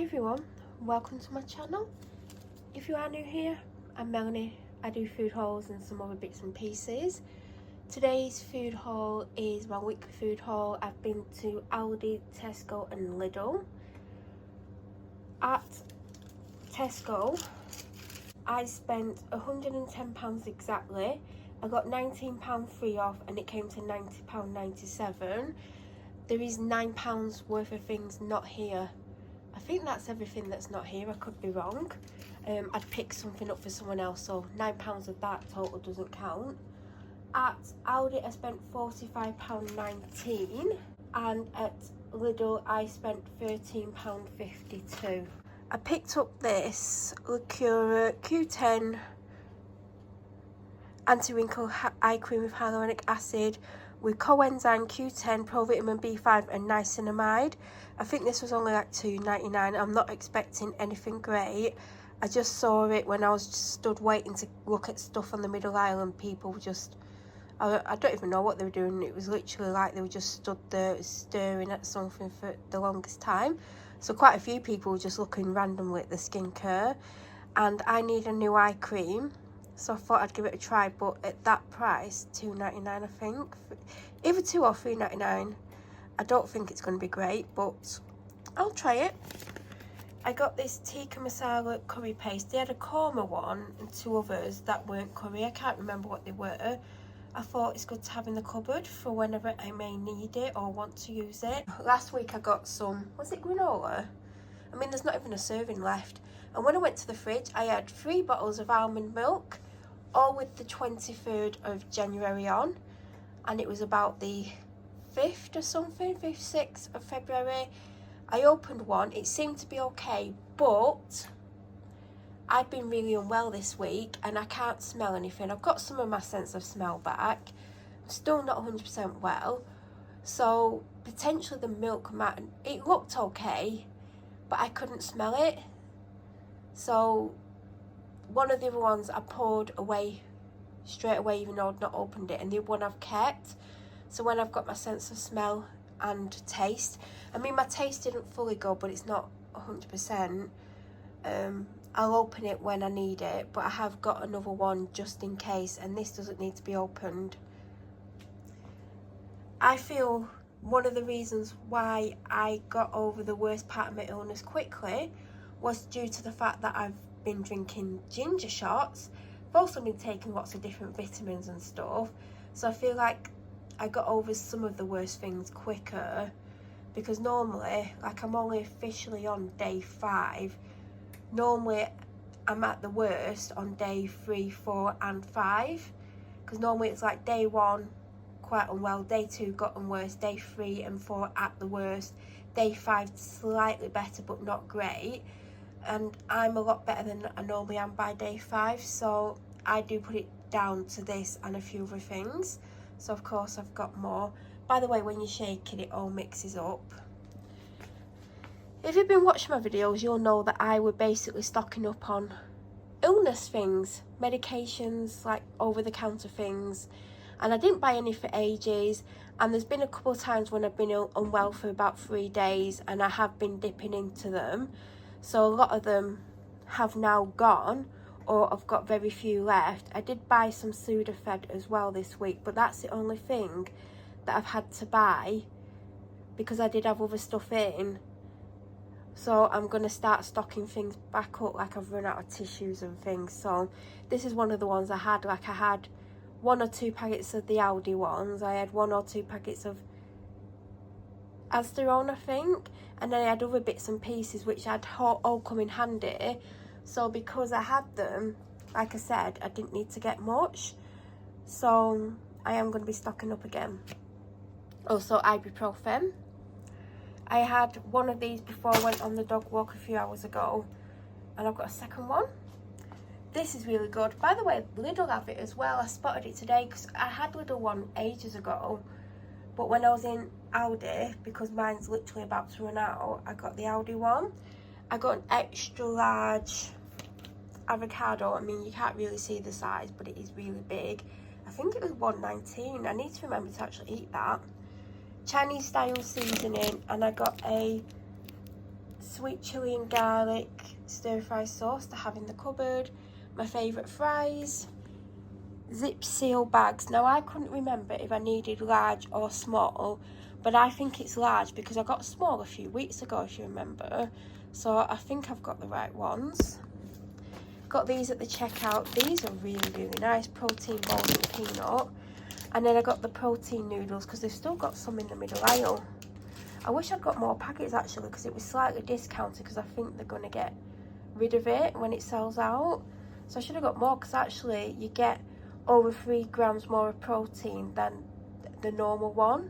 Hi everyone, welcome to my channel. If you are new here, I'm Melanie. I do food hauls and some other bits and pieces. Today's food haul is my weekly food haul. I've been to Aldi, Tesco and Lidl. At Tesco, I spent £110 exactly. I got £19 free off and it came to £90.97. There is £9 worth of things not here. I think that's everything that's not here, I could be wrong. I'd pick something up for someone else, so £9 of that total doesn't count. At Aldi I spent £45.19 and at Lidl I spent £13.52. I picked up this Liqueur Q10 anti-wrinkle eye cream with hyaluronic acid with coenzyme Q10, provitamin B5 and niacinamide. I think this was only like £2.99. I'm not expecting anything great. I just saw it when I was just stood waiting to look at stuff on the middle aisle and people just, I don't even know what they were doing. It was literally like they were just stood there staring at something for the longest time. So quite a few people were just looking randomly at the skincare. And I need a new eye cream. So I thought I'd give it a try, but at that price, £2.99 I think. Either £2 or £3.99. I don't think it's going to be great, but I'll try it. I got this tikka masala curry paste. They had a korma one and two others that weren't curry. I can't remember what they were. I thought it's good to have in the cupboard for whenever I may need it or want to use it. Last week I got some, was it granola? I mean, there's not even a serving left. And when I went to the fridge, I had 3 bottles of almond milk, all with the 23rd of January on. And it was about the 5th or something, 5th, 6th of February. I opened one, it seemed to be okay, but I've been really unwell this week and I can't smell anything. I've got some of my sense of smell back. I'm still not 100% well. So potentially the milk might, it looked okay, but I couldn't smell it. So one of the other ones I poured away straight away even though I'd not opened it, and the one I've kept. So when I've got my sense of smell and taste, I mean my taste didn't fully go, but it's not 100%. I'll open it when I need it, but I have got another one just in case, and this doesn't need to be opened. I feel one of the reasons why I got over the worst part of my illness quickly was due to the fact that I've been drinking ginger shots. I've also been taking lots of different vitamins and stuff, so I feel like I got over some of the worst things quicker, because normally, like I'm only officially on day 5, normally I'm at the worst on day 3, 4 and 5, because normally it's like day 1 quite unwell, day 2 gotten worse, day 3 and 4 at the worst, day 5 slightly better but not great. And I'm a lot better than I normally am by day 5, so I do put it down to this and a few other things. So of course I've got more. By the way, when you shake it, it all mixes up. If you've been watching my videos, you'll know that I were basically stocking up on illness things, medications, like over-the-counter things, and I didn't buy any for ages. And there's been a couple of times when I've been unwell for about 3 days and I have been dipping into them. So a lot of them have now gone, or I've got very few left. I did buy some Sudafed as well this week, but that's the only thing that I've had to buy because I did have other stuff in. So I'm going to start stocking things back up, like I've run out of tissues and things. So this is one of the ones I had. Like I had 1 or 2 packets of the Aldi ones. I had 1 or 2 packets of Asderone, I think, and then I had other bits and pieces which I'd all come in handy. So because I had them, like I said, I didn't need to get much, so I am going to be stocking up again. Also ibuprofen. I had one of these before I went on the dog walk a few hours ago, and I've got a second one. This is really good. By the way, Lidl have it as well. I spotted it today because I had Lidl one ages ago, but when I was in Aldi, because mine's literally about to run out, I got the Aldi one. I got an extra large avocado. I mean, you can't really see the size, but it is really big. I think it was $1.19. I need to remember to actually eat that. Chinese style seasoning, and I got a sweet chilli and garlic stir-fry sauce to have in the cupboard. My favourite fries. Zip seal bags. Now I couldn't remember if I needed large or small, but I think it's large because I got small a few weeks ago, if you remember. So I think I've got the right ones. Got these at the checkout. These are really, really nice. Protein bowls with peanut. And then I got the protein noodles because they've still got some in the middle aisle. I wish I'd got more packets actually because it was slightly discounted because I think they're going to get rid of it when it sells out. So I should have got more because actually you get over 3 grams more of protein than the normal one.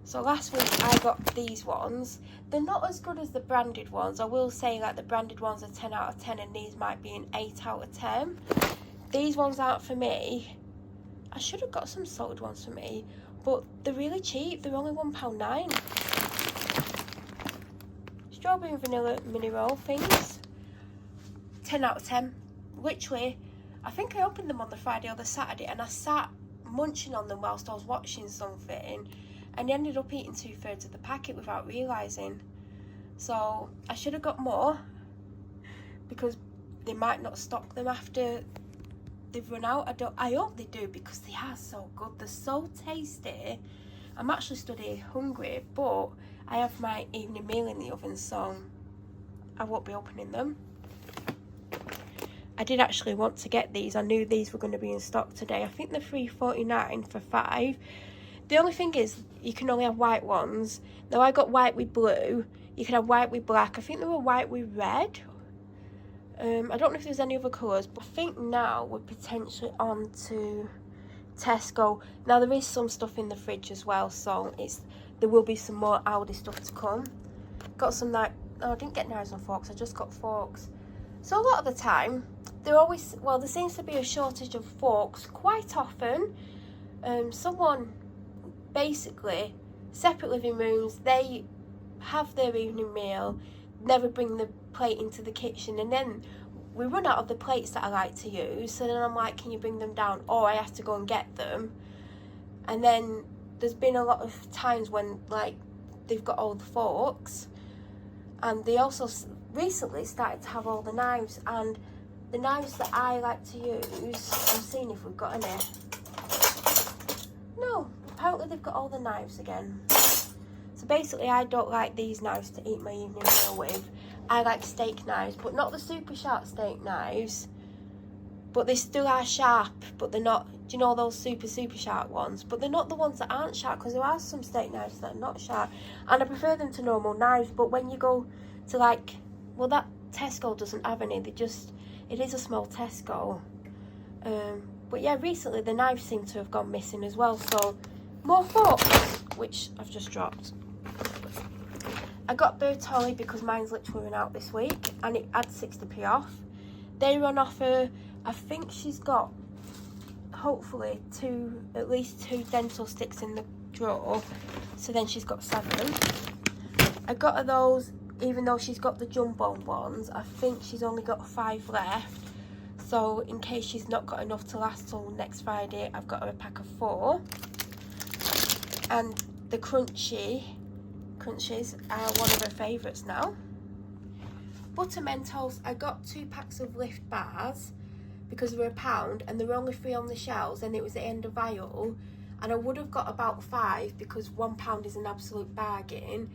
So last week I got these ones. They're not as good as the branded ones. I will say like the branded ones are 10 out of 10 and these might be an 8 out of 10. These ones aren't for me. I should have got some salted ones for me, but they're really cheap. They're only £1.09. Strawberry and vanilla mini roll things. 10 out of 10. Literally, I think I opened them on the Friday or the Saturday and I sat munching on them whilst I was watching something and ended up eating 2/3 of the packet without realising. So I should have got more because they might not stock them after they've run out. I hope they do because they are so good. They're so tasty. I'm actually stood here hungry, but I have my evening meal in the oven, so I won't be opening them. I did actually want to get these. I knew these were going to be in stock today. I think they're £3.49 for 5. The only thing is you can only have white ones. Now I got white with blue. You can have white with black. I think they were white with red. I don't know if there's any other colours, but I think now we're potentially on to Tesco. Now there is some stuff in the fridge as well, so there will be some more Aldi stuff to come. Got some I didn't get knives and forks, I just got forks. So a lot of the time, there seems to be a shortage of forks quite often. Someone basically, separate living rooms, they have their evening meal, never bring the plate into the kitchen, and then we run out of the plates that I like to use, so then I'm like, can you bring them down, or I have to go and get them. And then there's been a lot of times when like they've got all the forks, and they also recently started to have all the knives, and the knives that I like to use, I'm seeing if we've got any. No, apparently they've got all the knives again. So basically I don't like these knives to eat my evening meal with. I like steak knives, but not the super sharp steak knives. But they still are sharp, but they're not, do you know those super sharp ones? But they're not the ones that aren't sharp, because there are some steak knives that are not sharp. And I prefer them to normal knives, but when you go to like, well that Tesco doesn't have any, it is a small Tesco. But yeah, recently the knives seem to have gone missing as well, so more forks, which I've just dropped. I got Bertolli because mine's literally run out this week, and it had 60p off. They were on offer. I think she's got, hopefully, at least two dental sticks in the drawer, so then she's got 7. I got her those, even though she's got the jumbo ones. I think she's only got 5 left. So in case she's not got enough to last till next Friday, I've got her a pack of 4. And the crunchies are one of her favourites now. Butter Mentos, I got 2 packs of Lift bars because they were £1 and there were only 3 on the shelves, and it was the end of aisle, and I would have got about 5 because £1 is an absolute bargain.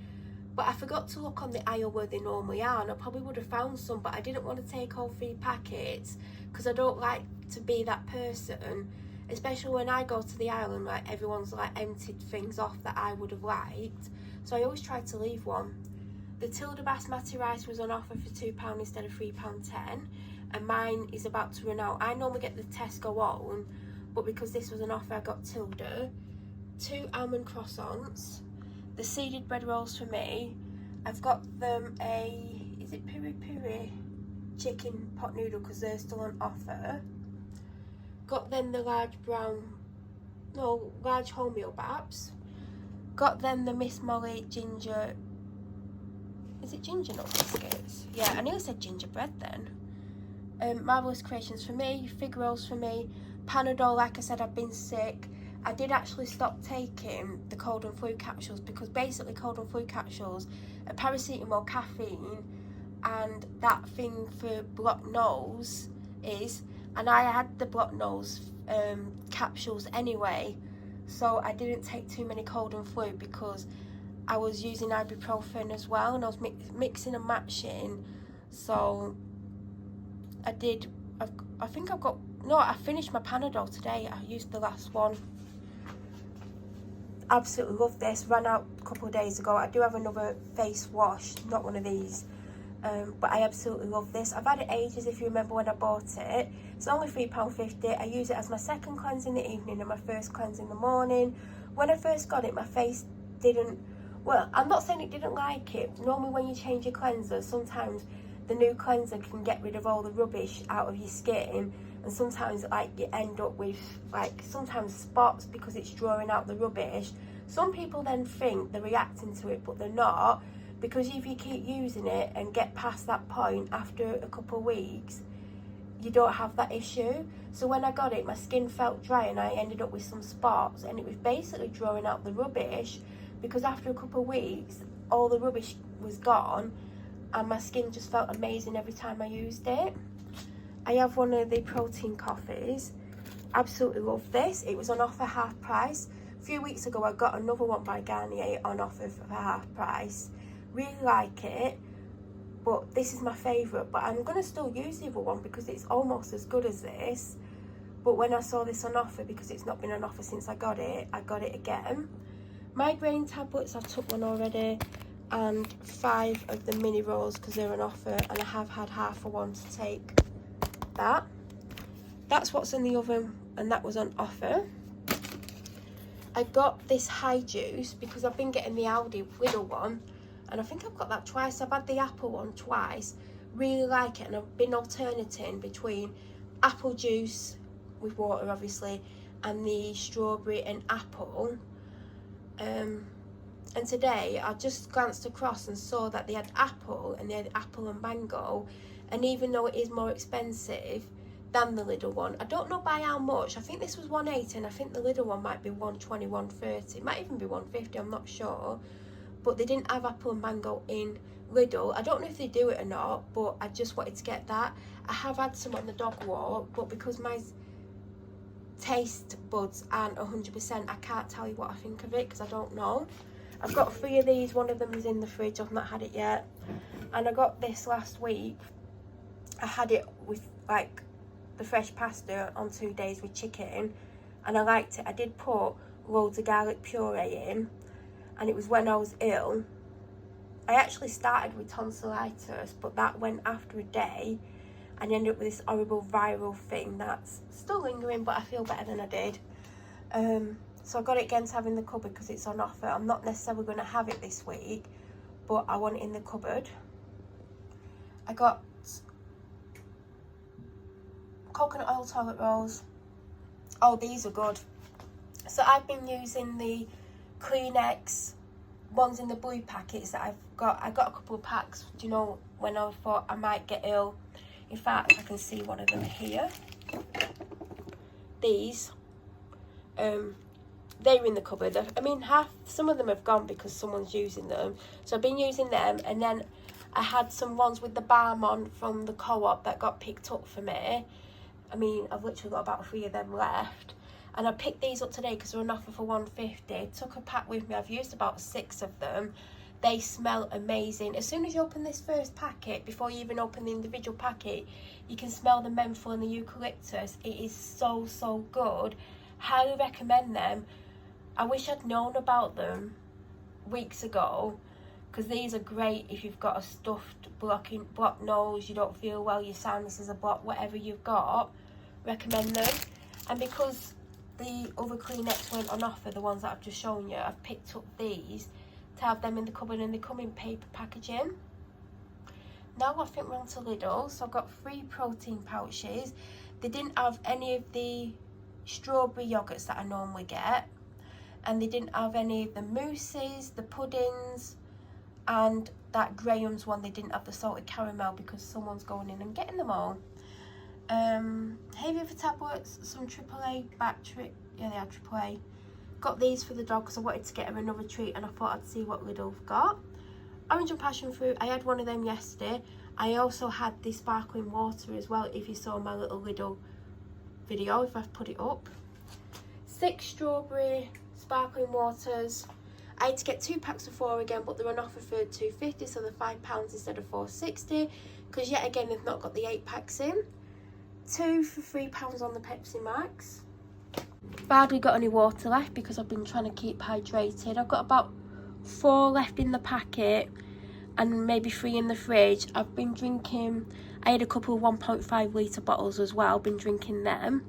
But I forgot to look on the aisle where they normally are, and I probably would have found some, but I didn't want to take all 3 packets because I don't like to be that person, especially when I go to the aisle and like everyone's like emptied things off that I would have liked. So I always try to leave one. The Tilda basmati rice was on offer for £2 instead of £3.10, and mine is about to run out. I normally get the Tesco own, but because this was an offer I got Tilda. 2 almond croissants. The seeded bread rolls for me. I've got them is it piri piri chicken pot noodle because they're still on offer. Got them the large wholemeal babs. Got them the Miss Molly ginger, is it ginger nut biscuits? Yeah, I nearly said gingerbread then. Marvellous Creations for me, fig rolls for me, Panadol, like I said, I've been sick. I did actually stop taking the cold and flu capsules, because basically cold and flu capsules are paracetamol, caffeine, and that thing for blocked nose is, and I had the blocked nose capsules anyway, so I didn't take too many cold and flu because I was using ibuprofen as well, and I was mixing and matching. So I finished my Panadol today. I used the last one. Absolutely love this. Ran out a couple of days ago. I do have another face wash, not one of these, but I absolutely love this. I've had it ages, if you remember when I bought it. It's only £3.50. I use it as my second cleanse in the evening and my first cleanse in the morning. When I first got it, my face didn't, well, I'm not saying it didn't like it. Normally when you change your cleanser, sometimes the new cleanser can get rid of all the rubbish out of your skin, and sometimes like you end up with like sometimes spots because it's drawing out the rubbish. Some people then think they're reacting to it, but they're not, because if you keep using it and get past that point after a couple of weeks, you don't have that issue. So when I got it, my skin felt dry and I ended up with some spots, and it was basically drawing out the rubbish, because after a couple of weeks all the rubbish was gone and my skin just felt amazing every time I used it. I have one of the protein coffees. Absolutely love this. It was on offer half price. A few weeks ago I got another one by Garnier on offer for half price. Really like it, but this is my favourite. But I'm going to still use the other one because it's almost as good as this. But when I saw this on offer, because it's not been on offer since I got it again. Migraine tablets, I've took one already, and 5 of the mini rolls because they're on offer, and I have had half a one to take that. That's what's in the oven, and that was on offer. I got this high juice because I've been getting the Aldi Lidl one, and I think I've got that twice. I've had the apple one twice. Really like it, and I've been alternating between apple juice with water obviously and the strawberry and apple. And today I just glanced across and saw that they had apple, and they had apple and mango, and even though it is more expensive than the Lidl one, I don't know by how much. I think this was £1.80 and I think the Lidl one might be £1.20, £1.30. It might even be £1.50, I'm not sure. But they didn't have apple and mango in Lidl. I don't know if they do it or not, but I just wanted to get that. I have had some on the dog walk, but because my taste buds aren't 100%, I can't tell you what I think of it because I don't know. I've got 3 of these. One of them is in the fridge. I've not had it yet. And I got this last week. I had it with like the fresh pasta on 2 days with chicken, and I liked it. I did put loads of garlic puree in, and it was when I was ill. I actually started with tonsillitis, but that went after a day, and ended up with this horrible viral thing that's still lingering, but I feel better than I did. So I got it again to have in the cupboard because it's on offer. I'm not necessarily going to have it this week, but I want it in the cupboard. I got coconut oil toilet rolls. Oh, these are good. So I've been using the Kleenex ones in the blue packets that I've got. I got a couple of packs, do you know, when I thought I might get ill. In fact, I can see one of them here. These, they're in the cupboard. I mean, some of them have gone because someone's using them. So I've been using them, and then I had some ones with the balm on from the co-op that got picked up for me. I mean, I've literally got about 3 of them left. And I picked these up today because they're on offer for £1.50. Took a pack with me. I've used about 6 of them. They smell amazing. As soon as you open this first packet, before you even open the individual packet, you can smell the menthol and the eucalyptus. It is so, so good. Highly recommend them. I wish I'd known about them weeks ago, because these are great if you've got a stuffed blocked nose, you don't feel well, your sinuses are blocked, whatever you've got, recommend them. And because the other Kleenex weren't on offer, the ones that I've just shown you, I've picked up these to have them in the cupboard, and they come in paper packaging. Now I think we're on to Lidl. So I've got 3 protein pouches. They didn't have any of the strawberry yogurts that I normally get, and they didn't have any of the mousses, the puddings, and that Graham's one. They didn't have the salted caramel because someone's going in and getting them all. Hay fever tablets, some AAA battery, yeah, they are AAA, Got these for the dog because I wanted to get her another treat and I thought I'd see what Lidl have got. Orange and passion fruit, I had one of them yesterday. I also had the sparkling water as well, if you saw my little Lidl video, if I've put it up. 6 strawberry sparkling waters. I had to get 2 packs of 4 again, but they're on offer for £2.50, so they're £5 instead of £4.60, because yet again they've not got the 8 packs in. 2 for £3 on the Pepsi Max. I've hardly got any water left because I've been trying to keep hydrated. I've got about 4 left in the packet and maybe 3 in the fridge. I've been drinking, I had a couple of 1.5 litre bottles as well, been drinking them.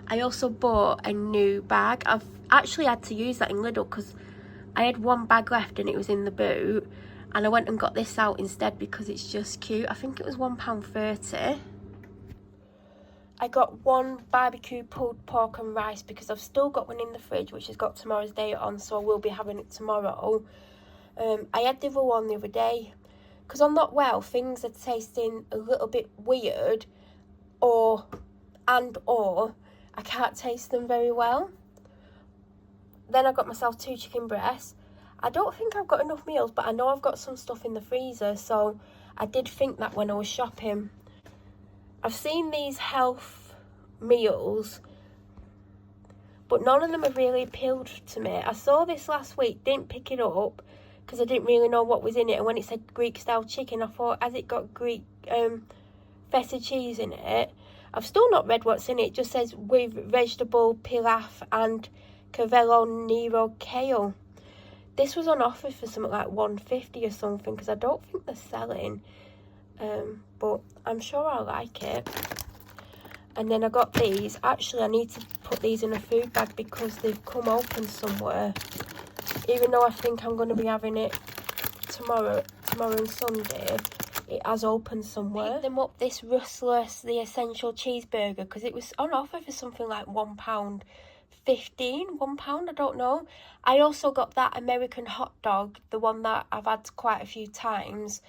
I also bought a new bag. I've actually had to use that in Lidl because I had 1 bag left and it was in the boot, and I went and got this out instead because it's just cute. I think it was £1.30. I got 1 barbecue pulled pork and rice because I've still got one in the fridge which has got tomorrow's date on, so I will be having it tomorrow. I had the other one the other day. Because I'm not well, things are tasting a little bit weird, or I can't taste them very well. Then I got myself 2 chicken breasts. I don't think I've got enough meals, but I know I've got some stuff in the freezer, so I did think that when I was shopping. I've seen these health meals, but none of them have really appealed to me. I saw this last week, didn't pick it up because I didn't really know what was in it, and when it said Greek style chicken, I thought, has it got Greek feta cheese in it? I've still not read what's in it. It just says with vegetable pilaf and Cavello Nero kale. This was on offer for something like £1.50 or something, because I don't think they're selling, but I'm sure I'll like it. And then I got these. Actually, I need to put these in a food bag because they've come open somewhere, even though I think I'm going to be having it tomorrow and Sunday. It has opened somewhere. Picked them up, this Rustless, the essential cheeseburger, because it was on offer for something like £1.15, £1, I don't know. I also got that American hot dog, the one that I've had quite a few times.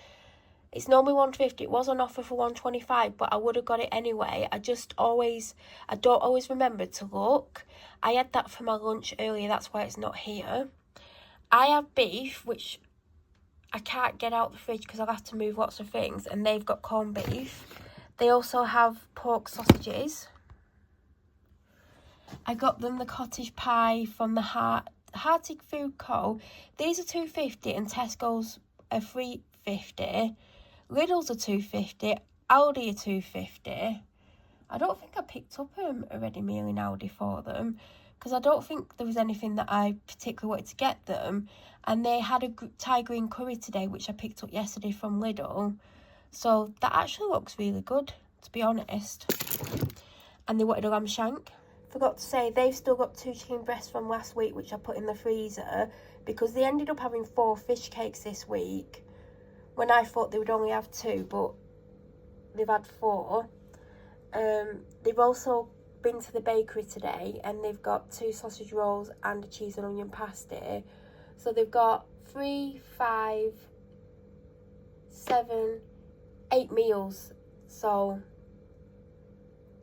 It's normally £1.50. It was on offer for £1.25, but I would have got it anyway. I don't always remember to look. I had that for my lunch earlier, that's why it's not here. I have beef, which I can't get out the fridge because I'll have to move lots of things, and they've got corned beef. They also have pork sausages. I got them the cottage pie from the Hearty Food Co. These are £2.50 and Tesco's are £3.50. Lidl's are £2.50. Aldi are £2.50. I don't think I picked up a ready meal in Aldi for them, because I don't think there was anything that I particularly wanted to get them. And they had a Thai green curry today, which I picked up yesterday from Lidl. So that actually looks really good, to be honest. And they wanted a lamb shank. Forgot to say, they've still got 2 chicken breasts from last week, which I put in the freezer, because they ended up having 4 fish cakes this week, when I thought they would only have 2, but they've had 4. They've also been to the bakery today, and they've got 2 sausage rolls and a cheese and onion pasty. So they've got 3, 5, 7, 8 meals. So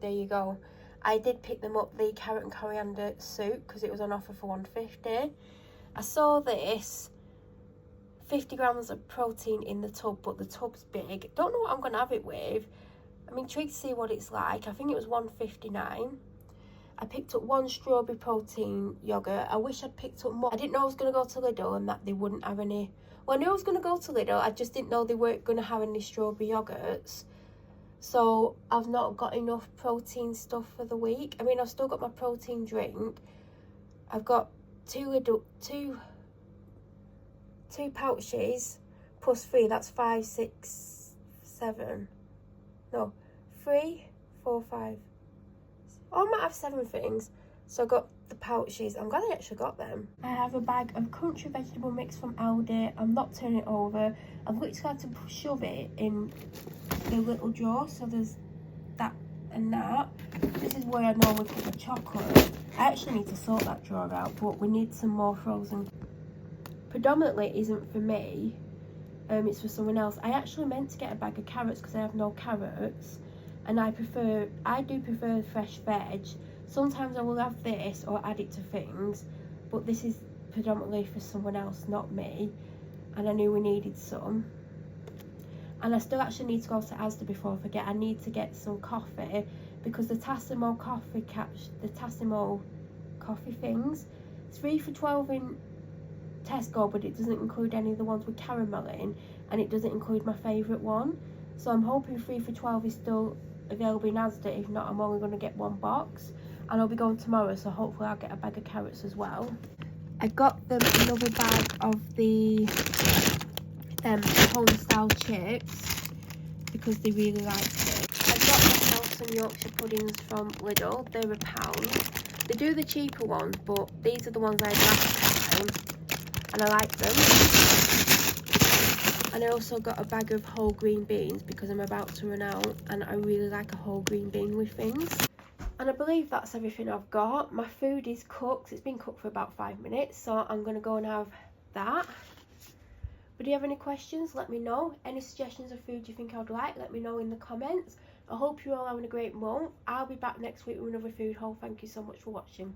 there you go. I did pick them up the carrot and coriander soup because it was on offer for £1.50. I saw this 50 grams of protein in the tub, but the tub's big. Don't know what I'm gonna have it with. I'm intrigued to see what it's like. I think it was £1.59. I picked up 1 strawberry protein yogurt. I wish I'd picked up more. I didn't know I was going to go to Lidl and that they wouldn't have any. Well, I knew I was going to go to Lidl. I just didn't know they weren't going to have any strawberry yogurts. So I've not got enough protein stuff for the week. I mean, I've still got my protein drink. I've got two pouches plus 3. That's 5, 6, 7. No, 3, 4, 5. Oh, I might have 7 things. So I got the pouches. I'm glad I actually got them. I have a bag of country vegetable mix from Aldi. I'm not turning it over. I've literally had to shove it in the little drawer. So there's that and that. This is where I normally put the chocolate. I actually need to sort that drawer out, but we need some more frozen. Predominantly it isn't for me. It's for someone else. I actually meant to get a bag of carrots because I have no carrots. And I do prefer fresh veg. Sometimes I will have this or add it to things. but this is predominantly for someone else, not me, and I knew we needed some. And I still actually need to go to Asda before I forget. I need to get some coffee, because the Tassimo coffee things, it's 3 for $12 in Tesco, but it doesn't include any of the ones with caramel in, and it doesn't include my favourite one. So I'm hoping 3 for $12 is still available in Asda. If not, I'm only going to get one box, and I'll be going tomorrow, so hopefully I'll get a bag of carrots as well. I got them another bag of the home style chips because they really liked it. I got myself some Yorkshire puddings from Lidl. They're £1. They do the cheaper ones, but these are the ones I had last time, and I like them. And I also got a bag of whole green beans because I'm about to run out, and I really like a whole green bean with things. And I believe that's everything I've got. My food is cooked. It's been cooked for about 5 minutes, so I'm going to go and have that. But do you have any questions? Let me know. Any suggestions of food you think I would like? Let me know in the comments. I hope you're all having a great month. I'll be back next week with another food haul. Thank you so much for watching.